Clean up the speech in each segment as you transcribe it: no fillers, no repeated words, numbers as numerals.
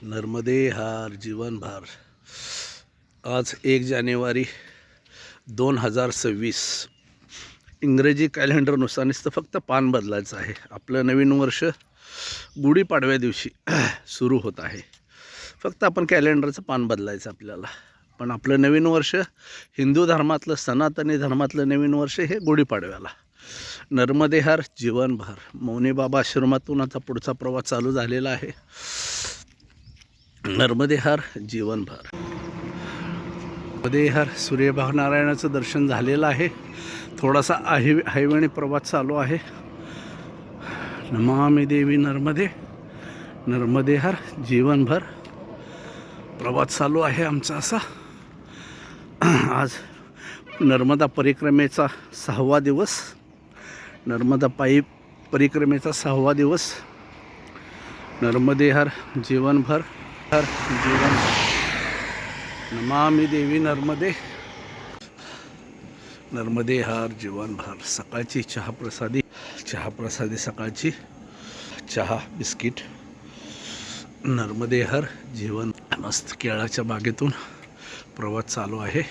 नर्मदे हार जीवन भार। आज 1 जानेवारी 2026 इंग्रजी कॅलेंडरनुसार नुसतं फक्त पान बदलायचं आहे। आपलं नवीन वर्ष गुढीपाडव्या दिवशी सुरू होत आहे। फक्त आपण कॅलेंडरचं पान बदलायचं आपल्याला। पण आपलं नवीन वर्ष हिंदू धर्मातलं सनातनी धर्मातलं नवीन वर्ष हे गुढीपाडव्याला। नर्मदे हार जीवन भार। मौनी बाबा आश्रमातून आता पुढचा प्रवास चालू झालेला आहे। नर्मदे हार जीवन भार। नर्मदे हार सूर्यनारायणाचं दर्शन झालेलं आहे। थोडासा हायवेने प्रवास चालू आहे। नमामि देवी नर्मदे। नर्मदे हार जीवन भर प्रवास चालू आहे आमचा असा। आज नर्मदा परिक्रमेचा 6वा दिवस। नर्मदा पायी परिक्रमेचा 6वा दिवस। नर्मदे हार जीवन भर हर जीवन। नमामि देवी नर्मदे। नर्मदे हार जीवन भार। सकाळची चहा प्रसादी सकाळची चहा बिस्किट। नर्मदे हार जीवन। मस्त केळाच्या बागेतून प्रवास चालू आहे।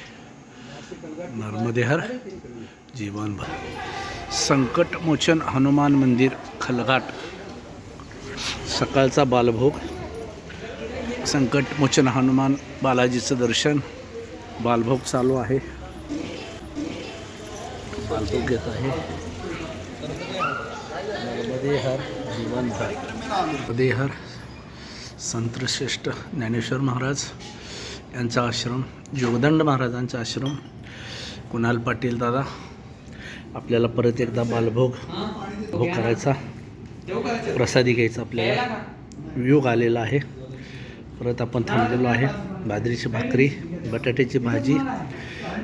नर्मदे हार जीवन भार। संकटमोचन हनुमान मंदिर खलघाट। सकाळचा बालभोग। संकटमोचन हनुमान बालाजीचं दर्शन। बालभोग चालू आहे। बालभोग घेत आहे। नर्मदे हार जीवन भार। नर्मदे हार संतश्रेष्ठ ज्ञानेश्वर महाराज यांचा आश्रम, जोगदंड महाराजांचा आश्रम। कुणाल पाटील दादा आपल्याला परत एकदा बालभोग करायचा, प्रसादी घ्यायचा आपल्याला योग आलेला आहे। परत आपण थांबलेलो आहे। बाजरीची भाकरी, बटाट्याची भाजी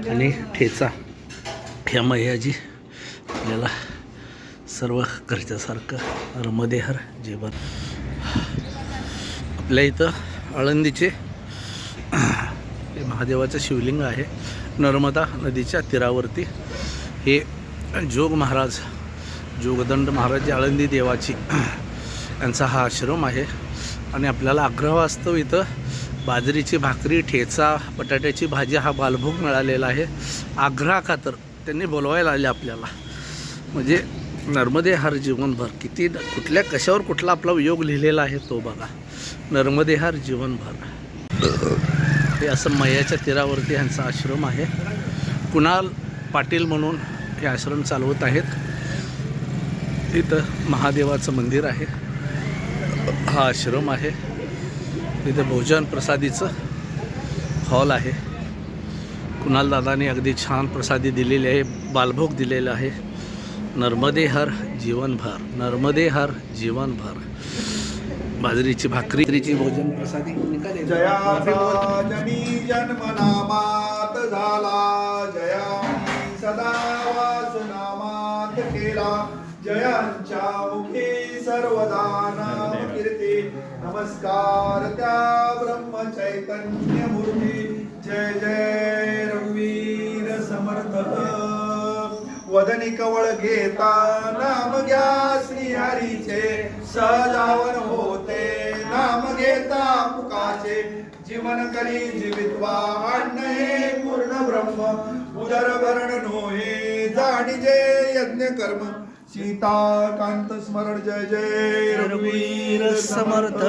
आणि ठेचा ह्या मैयाजी आपल्याला सर्व घरच्यासारखं। नर्मदे हार जीवन। आपल्या इथं आळंदीचे हे महादेवाचं शिवलिंग आहे। नर्मदा नदीच्या तीरावरती हे जोग महाराज, जोगदंड महाराज आळंदी देवाची यांचा हा आश्रम आहे। आणि आपल्याला आग्रहवास्तव इथं बाजरीची भाकरी, ठेचा, बटाट्याची भाजी हा बालभोग मिळालेला आहे। आग्रहाखातर त्यांनी बोलवायला आले आपल्याला। म्हणजे नर्मदे हार जीवनभर किती कुठल्या कशावर कुठला आपला योग लिहिलेला आहे तो बघा। नर्मदे हार जीवनभर। हे असं मैयाच्या तीरावरती ह्यांचा आश्रम आहे। कुणाल पाटील म्हणून हे आश्रम चालवत आहेत। इथं महादेवाचं मंदिर आहे, हा आश्रम आहे। तिथे भोजन प्रसादीचं हॉल आहे। कुणाल दादाने अगदी छान प्रसादी दिलेली आहे, बालभोग दिलेला आहे। नर्मदे हार जीवन भार। नर्मदे हार जीवन भार। बाजरीची भाकरीची भोजन प्रसादी जयाचा जनी जन्मनामात झाला, जयांनी सदा वासनामात केला, जयांच्या मुखी सर्वदा नाम कीर्ती, नमस्कार त्या ब्रह्म चैतन्य मूर्ती। जय जय रघुवीर समर्थ। वदनी कवळ घेता नाम घ्या श्रीहरीचे, सजावन होते नाम घेता मुकाचे, जीवन करी जीवित्वा हे पूर्ण ब्रह्म, उदर भरण नोहे जाणीजे यज्ञ कर्म, सीता कांत स्मरण। जय जय रघुवीर समर्थ।